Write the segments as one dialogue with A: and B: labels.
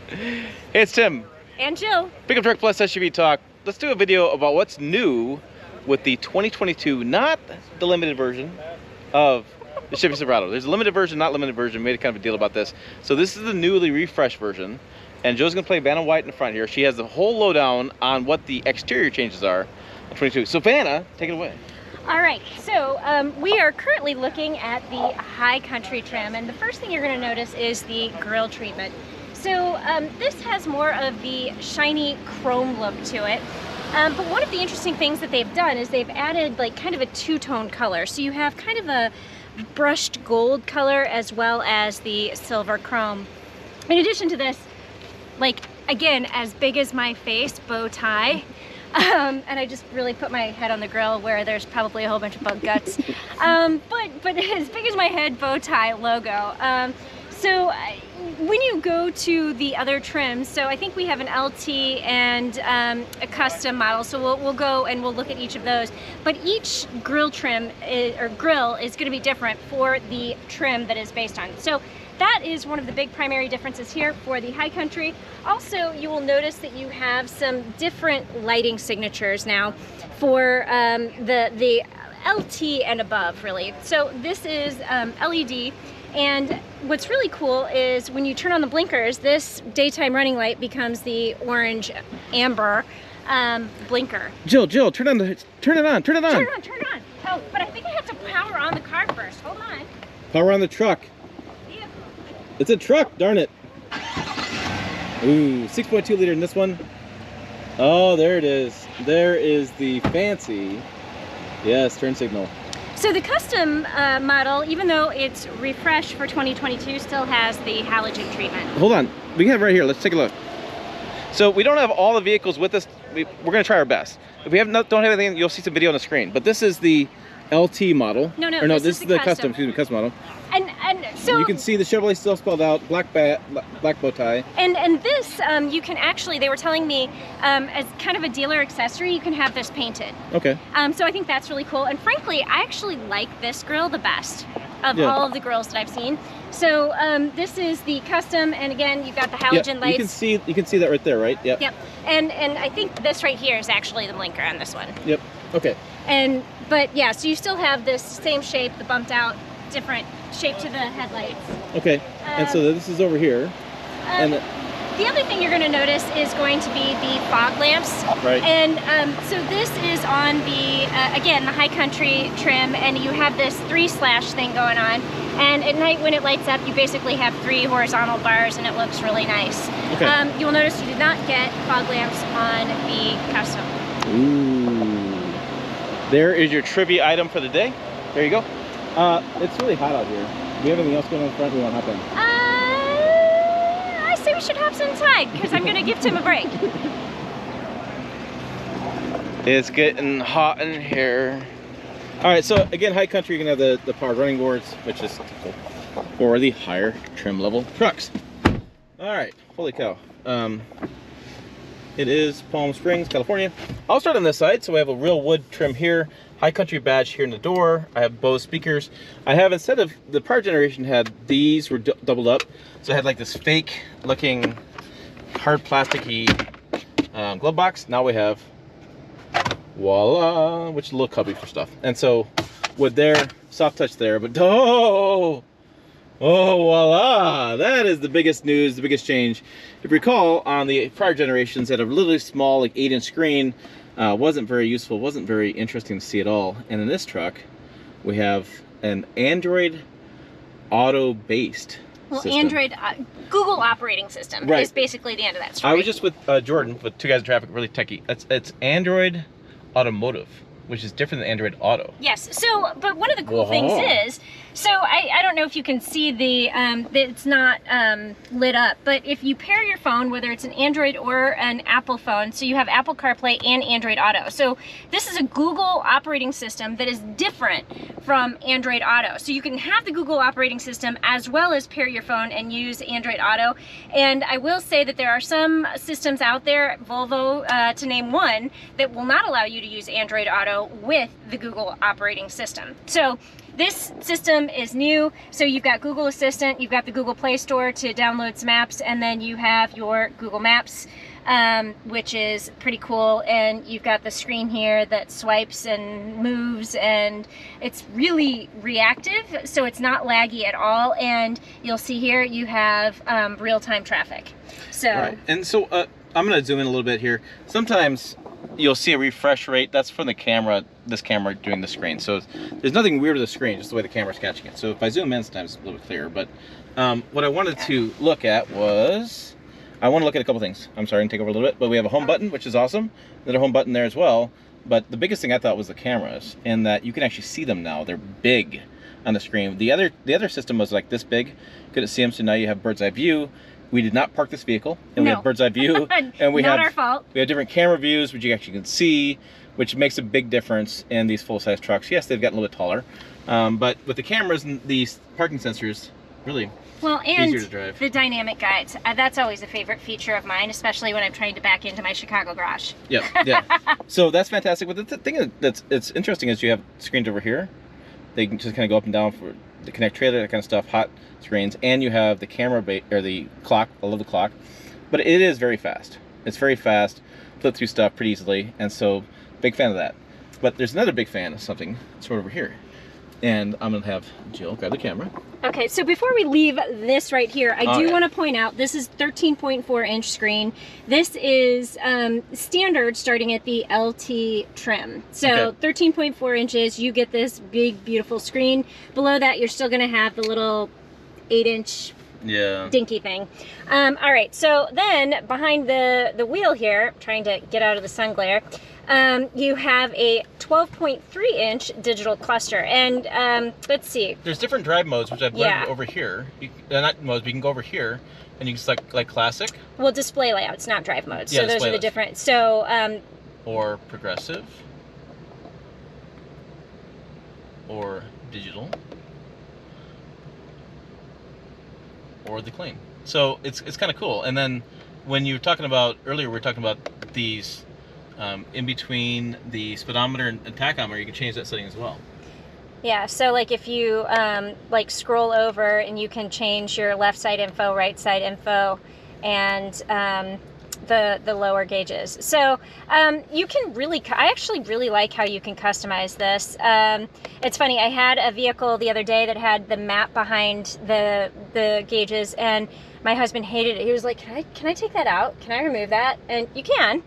A: Hey, it's Tim.
B: And Jill.
A: Pickup Truck Plus SUV Talk. Let's do a video about what's new with the 2022, not the limited version of the Chevy Silverado. There's a limited version, not limited version. Made a kind of a deal about this. So this is the newly refreshed version. And Joe's gonna play Vanna White in the front here. She has the whole lowdown on what the exterior changes are in 22. So Vanna, take it away.
B: All right, so we are currently looking at the High Country trim, and the first thing you're going to notice is the grille treatment. So this has more of the shiny chrome look to it, but one of the interesting things that they've done is they've added like kind of a two-tone color. So you have kind of a brushed gold color as well as the silver chrome. In addition to this, like again, as big as my face bow tie. And I just really put my head on the grill where there's probably a whole bunch of bug guts. But as big as my head bow tie logo. So when you go to the other trims, so I think we have an LT and a custom model. So we'll go and we'll look at each of those. But each grill trim grill is going to be different for the trim that is based on. So that is one of the big primary differences here for the High Country. Also, you will notice that you have some different lighting signatures now for the LT and above, really. So this is LED, and what's really cool is when you turn on the blinkers, this daytime running light becomes the orange amber blinker.
A: Jill, turn it on. Turn it on.
B: Turn it on. Oh, but I think I have to power on the car first. Hold on.
A: Power on the truck. It's a truck, darn it. Ooh, 6.2 liter in this one. Oh, there it is. There is the fancy, yes, turn signal.
B: So the custom model, even though it's refreshed for 2022, still has the halogen treatment.
A: Hold on, we have it right here. Let's take a look. So we don't have all the vehicles with us. We're going to try our best. If we don't have anything, you'll see some video on the screen. But this is the LT model.
B: No,
A: this is the custom. Excuse me, custom model.
B: And so
A: you can see the Chevrolet still spelled out, black bow tie.
B: And this, you can actually, they were telling me, as kind of a dealer accessory, you can have this painted.
A: Okay.
B: So I think that's really cool. And frankly, I actually like this grill the best of all of the grills that I've seen. So this is the custom, and again, you've got the halogen lights.
A: You can see that right there, right? Yep.
B: Yep. And I think this right here is actually the blinker on this one.
A: Yep. Okay.
B: But yeah, so you still have this same shape, the bumped out, different shape to the headlights.
A: Okay. And so this is over here. And
B: the other thing you're going to notice is going to be the fog lamps.
A: Right.
B: And so this is on the, again, the High Country trim, and you have this 3-slash thing going on. And at night when it lights up, you basically have 3 horizontal bars, and it looks really nice. Okay. You'll notice you did not get fog lamps on the custom.
A: Ooh. There is your trivia item for the day. There you go. It's really hot out here. Do you have anything else going on in front we want to hop in?
B: I say we should hop inside because I'm going to give Tim a break.
A: It's getting hot in here. All right, so again, High Country, you're going to have the powered running boards, which is for the higher trim level trucks. All right, holy cow. It is Palm Springs, California. I'll start on this side. So we have a real wood trim here, High Country badge here in the door. I have Bose speakers. I have, instead of the prior generation had these were doubled up. So I had like this fake looking hard plasticky glove box. Now we have, voila, which is a little cubby for stuff. And so wood there, soft touch there, but oh, voila! That is the biggest news, the biggest change. If you recall, on the prior generations, had a really small, like 8-inch screen, wasn't very useful, wasn't very interesting to see at all. And in this truck, we have an Android Auto-based system.
B: Android, Google operating system is basically the end of that story.
A: I was just with Jordan, with 2 guys in traffic, really techie. It's Android Automotive, which is different than Android Auto.
B: Yes, so, but one of the cool things is, so I don't know if you can see the, it's not lit up, but if you pair your phone, whether it's an Android or an Apple phone, so you have Apple CarPlay and Android Auto. So this is a Google operating system that is different from Android Auto. So you can have the Google operating system as well as pair your phone and use Android Auto. And I will say that there are some systems out there, Volvo to name one, that will not allow you to use Android Auto with the Google operating system. So This system is new, so you've got Google Assistant, you've got the Google Play Store to download some apps, and then you have your Google Maps, which is pretty cool, and you've got the screen here that swipes and moves, and it's really reactive, so it's not laggy at all, and you'll see here you have real-time traffic. So,
A: right. And so I'm going to zoom in a little bit here. Sometimes you'll see a refresh rate. That's from the camera, this camera doing the screen. So there's nothing weird with the screen, just the way the camera's catching it. So if I zoom in, sometimes it's a little bit clearer. But what I wanted to look at was, I want to look at a couple things. I'm sorry to take over a little bit, but we have a home button, which is awesome. There's a home button there as well. But the biggest thing I thought was the cameras, and that you can actually see them now. They're big on the screen. The other system was like this big. Couldn't see them, so now you have bird's eye view. We did not park this vehicle, and we have bird's eye view, and we
B: not our fault.
A: We have different camera views, which you actually can see, which makes a big difference in these full-size trucks. Yes, they've gotten a little bit taller, but with the cameras and these parking sensors, really easier to drive.
B: The dynamic guides. That's always a favorite feature of mine, especially when I'm trying to back into my Chicago garage.
A: Yeah, yeah. So that's fantastic. But the thing that's interesting is you have screens over here. They can just kind of go up and down for the connect trailer, that kind of stuff, hot screens, and you have the camera or the clock. I love the clock, but it is very fast. It's very fast, flip through stuff pretty easily, and so big fan of that. But there's another big fan of something sort of over here, and I'm gonna have Jill grab the camera.
B: Okay, so before we leave this right here, I do want to point out this is 13.4 inch screen. This is standard starting at the LT trim. So 13.4 inches, you get this big, beautiful screen. Below that, you're still going to have the little 8-inch dinky thing. All right, so then behind the wheel here, trying to get out of the sun glare, you have a 12.3 inch digital cluster, and let's see.
A: There's different drive modes, which I've learned over here. Not modes, but you can go over here and you can select like classic.
B: Well, display layouts, not drive modes.
A: Yeah,
B: so those are the different. So
A: or progressive, or digital, or the clean. So it's kind of cool. And then when you were talking about earlier, we were talking about these. In between the speedometer and tachometer, you can change that setting as well.
B: Yeah, so like if you like scroll over and you can change your left side info, right side info, and the lower gauges. So you can really, I actually really like how you can customize this. It's funny, I had a vehicle the other day that had the map behind the gauges, and my husband hated it. He was like, can I take that out? Can I remove that? And you can.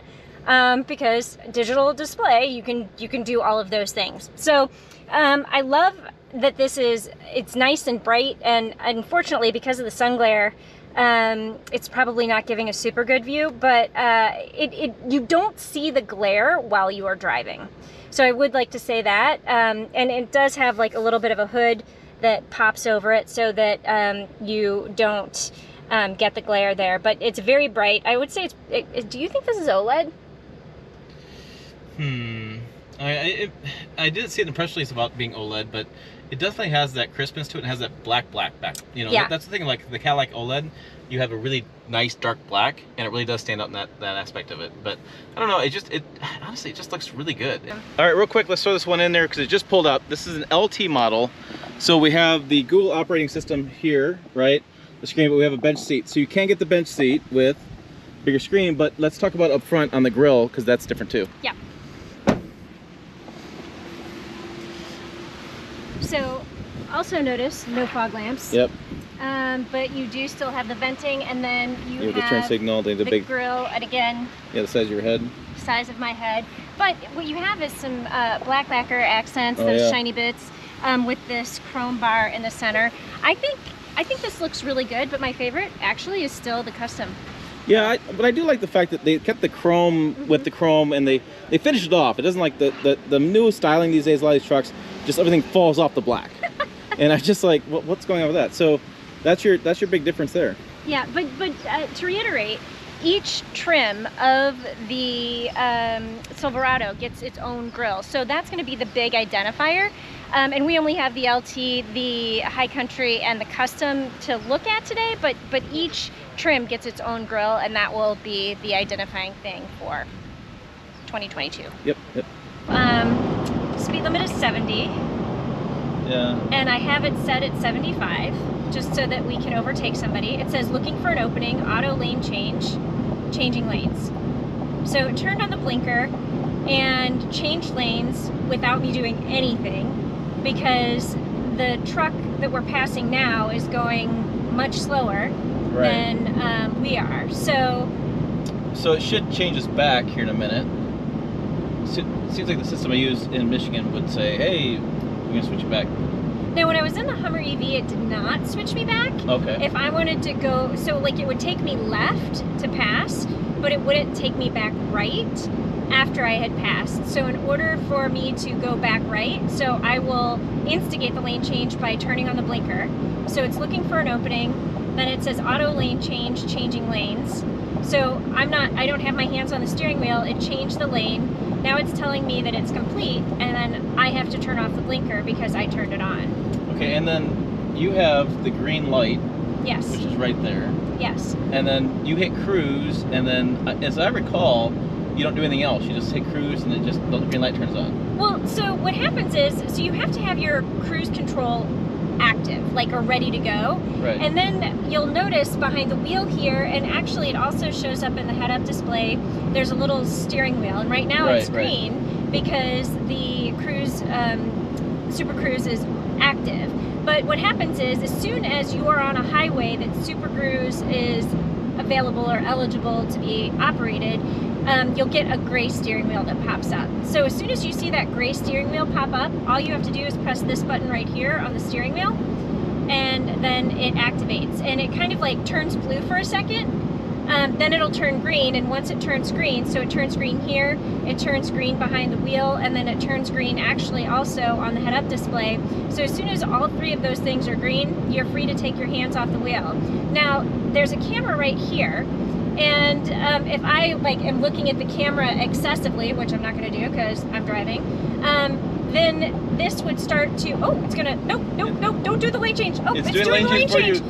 B: Because digital display, you can do all of those things. So I love that it's nice and bright, and unfortunately because of the sun glare, it's probably not giving a super good view, but you don't see the glare while you are driving. So I would like to say that, and it does have like a little bit of a hood that pops over it so that you don't get the glare there, but it's very bright. I would say do you think this is OLED?
A: I didn't see it in the press release about being OLED, but it definitely has that crispness to it. It has that black back. You know, that's the thing. Like the Cadillac OLED, you have a really nice dark black, and it really does stand out in that aspect of it. But I don't know. Honestly, it just looks really good. All right, real quick, let's throw this one in there because it just pulled up. This is an LT model, so we have the Google operating system here, right? The screen, but we have a bench seat, so you can get the bench seat with bigger screen. But let's talk about up front on the grill because that's different too.
B: Yeah. So, also notice no fog lamps.
A: Yep.
B: But you do still have the venting, and then you have
A: the turn signal, the big
B: grill, and again,
A: the size of your head.
B: Size of my head. But what you have is some black lacquer accents, those shiny bits, with this chrome bar in the center. I think this looks really good, but my favorite actually is still the custom.
A: Yeah, but I do like the fact that they kept the chrome with the chrome, and they finished it off. It doesn't like the new styling these days. A lot of these trucks, just everything falls off the black, and I just like what's going on with that. So that's your big difference there. Yeah,
B: but to reiterate, each trim of the Silverado gets its own grille, so that's going to be the big identifier. And we only have the LT, the High Country, and the Custom to look at today, but each trim gets its own grille, and that will be the identifying thing for 2022.
A: Yep.
B: Speed limit is 70.
A: Yeah.
B: And I have it set at 75, just so that we can overtake somebody. It says looking for an opening, auto lane change, changing lanes. So it turned on the blinker and changed lanes without me doing anything, because the truck that we're passing now is going much slower than we are. So
A: it should change us back here in a minute. It seems like the system I use in Michigan would say, hey, we're gonna switch you back.
B: now when I was in the Hummer EV, it did not switch me back.
A: Okay.
B: If I wanted to go, so like it would take me left to pass, but it wouldn't take me back right after I had passed. So in order for me to go back right, so I will instigate the lane change by turning on the blinker. So it's looking for an opening, then it says auto lane change, changing lanes. So I don't have my hands on the steering wheel, it changed the lane. Now it's telling me that it's complete, and then I have to turn off the blinker because I turned it on.
A: Okay, and then you have the green light,
B: Yes.
A: which is right there.
B: Yes.
A: And then you hit cruise, and then, as I recall, you don't do anything else. You just hit cruise, and the green light turns on.
B: Well, so what happens is, so you have to have your cruise control active, like, or ready to go.
A: Right.
B: And then you'll notice behind the wheel here, and actually it also shows up in the head-up display, there's a little steering wheel. And right now it's green because the cruise, Super Cruise is active. But what happens is, as soon as you are on a highway that Super Cruise is available or eligible to be operated, you'll get a gray steering wheel that pops up. So as soon as you see that gray steering wheel pop up, all you have to do is press this button right here on the steering wheel, and then it activates. And it kind of like turns blue for a second, then it'll turn green, and once it turns green, so it turns green here, it turns green behind the wheel, and then it turns green actually also on the head-up display. So as soon as all three of those things are green, you're free to take your hands off the wheel. Now, there's a camera right here, and if I am looking at the camera excessively, which I'm not going to do because I'm driving, then this would start to, it's gonna, nope, don't do the lane change. Oh, it's doing the lane change.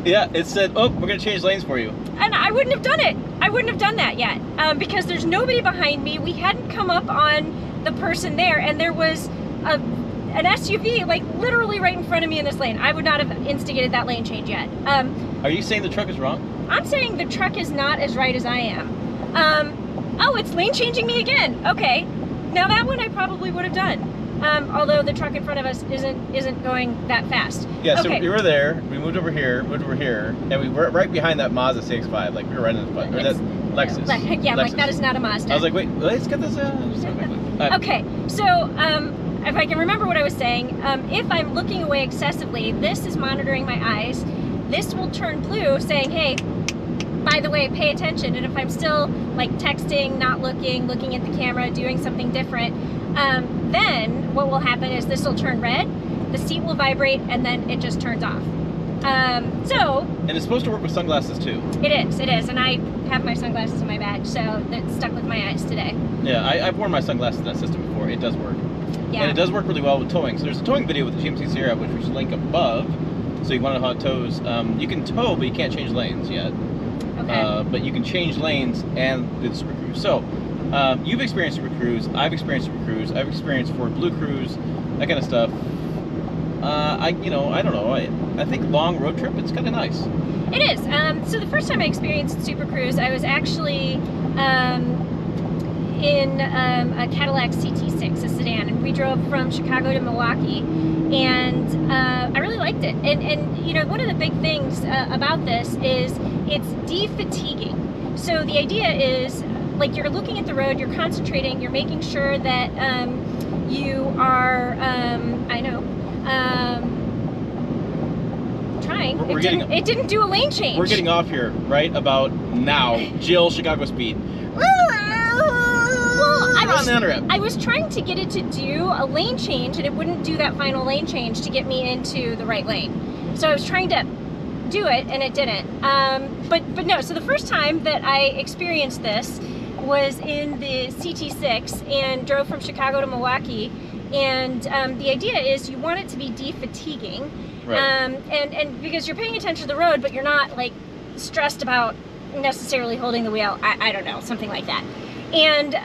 A: Yeah, it said, we're gonna change lanes for you.
B: And I wouldn't have done it. I wouldn't have done that yet, because there's nobody behind me. We hadn't come up on the person there, and there was an SUV like literally right in front of me in this lane. I would not have instigated that lane change yet.
A: Are you saying the truck is wrong?
B: I'm saying the truck is not as right as I am. Oh, it's lane changing me again. Okay, now that one I probably would have done. Although the truck in front of us isn't going that fast.
A: Yeah, so
B: okay.
A: we were there, we moved over here, and we were right behind that Mazda CX-5, like we were right in the front, or that Lexus.
B: Yeah,
A: Lexus.
B: like that is not a Mazda.
A: I was like, wait, let's get this
B: Okay, so if I can remember what I was saying, if I'm looking away excessively, this is monitoring my eyes. This will turn blue saying, hey, by the way, pay attention. And if I'm still like texting, not looking at the camera, doing something different, then what will happen is this will turn red, the seat will vibrate, and then it just turns off. And
A: it's supposed to work with sunglasses too.
B: It is, and I have my sunglasses in my bag, so it's stuck with my eyes today.
A: Yeah, I've worn my sunglasses in that system before. It does work.
B: Yeah.
A: And it does work really well with towing. So there's a towing video with the GMC Sierra, which we should link above, so you want to know how it tows. You can tow, but you can't change lanes yet.
B: Okay.
A: But you can change lanes and do the Super Cruise. So, you've experienced Super Cruise, I've experienced Super Cruise, I've experienced Ford Blue Cruise, that kind of stuff. I don't know, I think long road trip, it's kind of nice.
B: It is. So the first time I experienced Super Cruise, I was actually in a Cadillac CT6, a sedan, and we drove from Chicago to Milwaukee, and I really liked it. And one of the big things about this is it's de-fatiguing. So the idea is, like, you're looking at the road, you're concentrating, you're making sure that you are, trying. It didn't do a lane change.
A: We're getting off here right about now. Jill, Chicago speed.
B: I was trying to get it to do a lane change, and it wouldn't do that final lane change to get me into the right lane. So I was trying to do it, and it didn't. But no, so the first time that I experienced this was in the CT6 and drove from Chicago to Milwaukee. And the idea is you want it to be de-fatiguing.
A: Right.
B: And because you're paying attention to the road, but you're not like stressed about necessarily holding the wheel. I don't know, something like that. And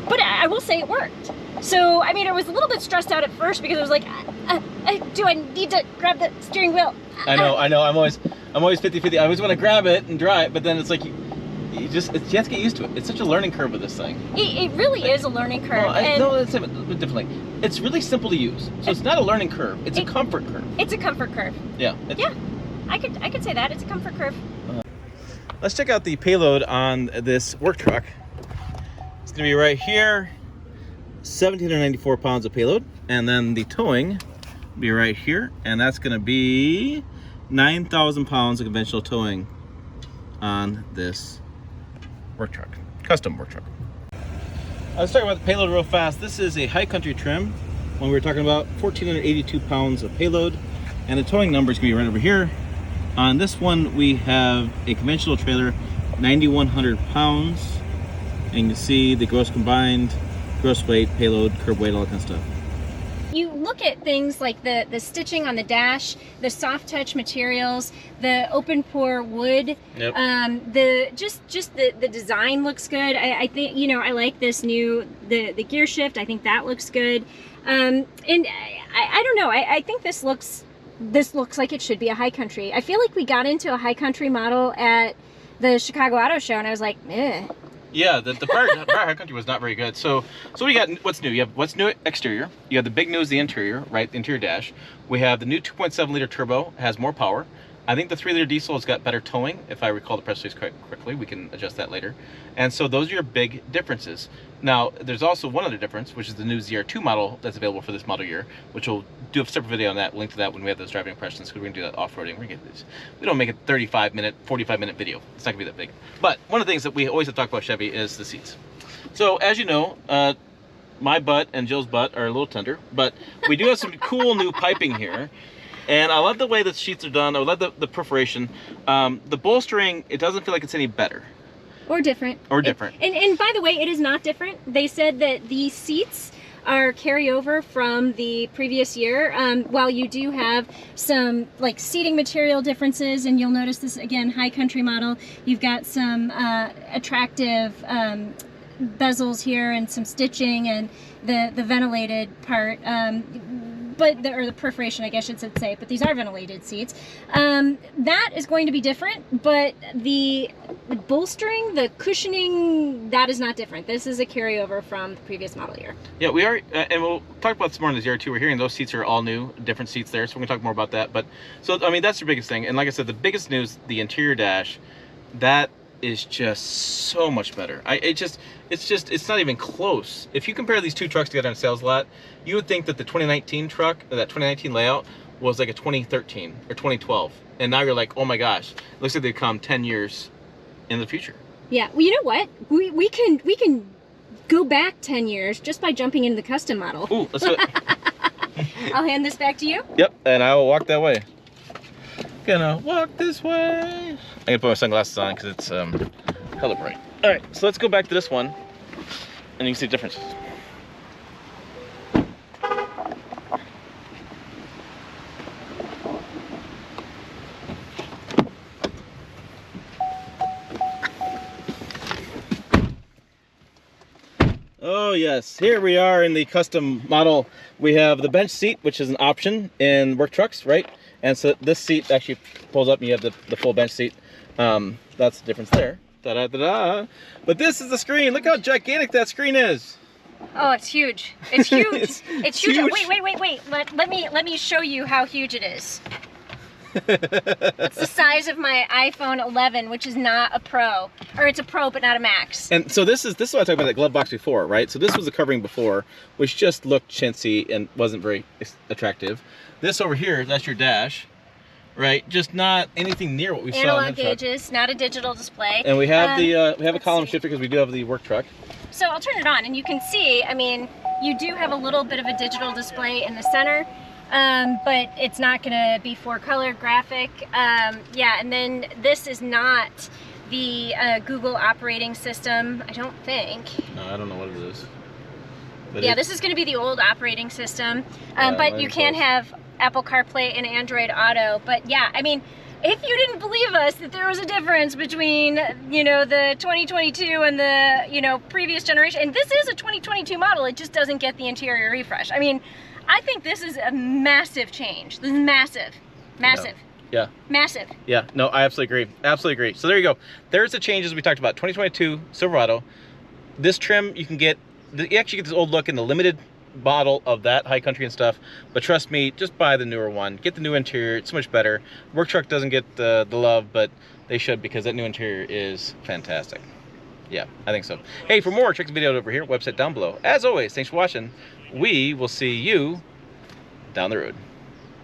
B: but I will say it worked. So, I mean, I was a little bit stressed out at first because I was like, do I need to grab the steering wheel?
A: I know. I'm always 50-50. I always want to grab it and drive, but then it's like, you have to get used to it. It's such a learning curve with this thing.
B: It really is a learning curve.
A: No, let's say it a bit differently. It's really simple to use. So it's not a learning curve. It's a comfort curve.
B: It's a comfort curve.
A: Yeah.
B: Yeah, I could say that. It's a comfort curve.
A: Let's check out the payload on this work truck. It's going to be right here. 1,794 pounds of payload. And then the towing will be right here. And that's going to be 9,000 pounds of conventional towing on this work truck, custom work truck. Let's talk about the payload real fast. This is a high country trim. When we were talking about 1,482 pounds of payload, and the towing number is going to be right over here. On this one, we have a conventional trailer, 9,100 pounds, and you can see the gross combined, gross weight, payload, curb weight, all that kind of stuff.
B: You look at things like the stitching on the dash, the soft touch materials, the open pore wood.
A: Yep.
B: The design looks good. I think, you know, I like this new the gear shift. I think that looks good. And I don't know. I think this looks like it should be a high country. I feel like we got into a high country model at the Chicago Auto Show, and I was like, eh.
A: Yeah, the prior high country was not very good. So what do you got? What's new? You have what's new exterior. You have the big news, the interior, right? The interior dash. We have the new 2.7 liter turbo, has more power. I think the 3-liter diesel has got better towing, if I recall the press release correctly. We can adjust that later. And so those are your big differences. Now, there's also one other difference, which is the new ZR2 model that's available for this model year, which we'll do a separate video on that, link to that when we have those driving impressions, because we're going to do that off-roading. We don't make a 35-minute, 45-minute video. It's not going to be that big. But one of the things that we always have to talk about Chevy is the seats. So, as you know, my butt and Jill's butt are a little tender, but we do have some cool new piping here. And I love the way the sheets are done. I love the perforation. The bolstering, it doesn't feel like it's any better.
B: Or different.
A: Or different.
B: And by the way, it is not different. They said that the seats are carryover from the previous year. While you do have some like seating material differences, and you'll notice this again, high country model, you've got some attractive bezels here and some stitching and the ventilated part. Or the perforation, I guess I should say, but these are ventilated seats. That is going to be different, but the bolstering, the cushioning, that is not different. This is a carryover from the previous model year. Yeah,
A: we are, and we'll talk about this more in the ZR2. We're hearing those seats are all new, different seats there, so we're gonna talk more about that. But, so, I mean, that's the biggest thing. And like I said, the biggest news, the interior dash, that is just so much better. It's not even close. If you compare these two trucks together in a sales lot, you would think that the 2019 truck, or that 2019 layout, was like a 2013 or 2012. And now you're like, oh my gosh, it looks like they've come 10 years in the future.
B: Yeah, well, you know what? We can go back 10 years just by jumping into the custom model.
A: Ooh, let's do it.
B: I'll hand this back to you.
A: Yep, and I will walk that way. Gonna walk this way. I'm gonna put my sunglasses on because it's hella bright. All right, so let's go back to this one, and you can see the differences. Oh yes, here we are in the custom model. We have the bench seat, which is an option in work trucks, right? And so this seat actually pulls up and you have the full bench seat. That's the difference there. Da-da-da-da. But this is the screen. Look how gigantic that screen is.
B: Oh, it's huge. It's huge.
A: it's
B: huge.
A: huge.
B: Wait. Let me show you how huge it is. It's the size of my iPhone 11, which is not a Pro. Or it's a Pro, but not a Max.
A: And so this is what I talked about that glove box before, right? So this was the covering before, which just looked chintzy and wasn't very attractive. This over here, that's your dash, right? Just not anything near what we saw in the truck.
B: Analog gauges, not a digital display.
A: And we have we have a column shifter because we do have the work truck.
B: So I'll turn it on, and you can see, I mean, you do have a little bit of a digital display in the center. But it's not going to be 4-color graphic. Yeah, and then this is not the Google operating system, I don't think.
A: No, I don't know what it is.
B: But yeah, this is going to be the old operating system. But you can have Apple CarPlay and Android Auto. But yeah, I mean, if you didn't believe us that there was a difference between, you know, the 2022 and the, you know, previous generation, and this is a 2022 model, it just doesn't get the interior refresh. I mean, I think this is a massive change. This is massive. Massive.
A: Yeah.
B: Massive.
A: Yeah, no, I absolutely agree. Absolutely agree. So there you go. There's the changes we talked about. 2022 Silverado. This trim, you can get, you actually get this old look in the limited model of that high country and stuff, but trust me, just buy the newer one. Get the new interior, it's so much better. Work truck doesn't get the love, but they should, because that new interior is fantastic. Yeah, I think so. Hey, for more, check the video over here, website down below. As always, thanks for watching. We will see you down the road.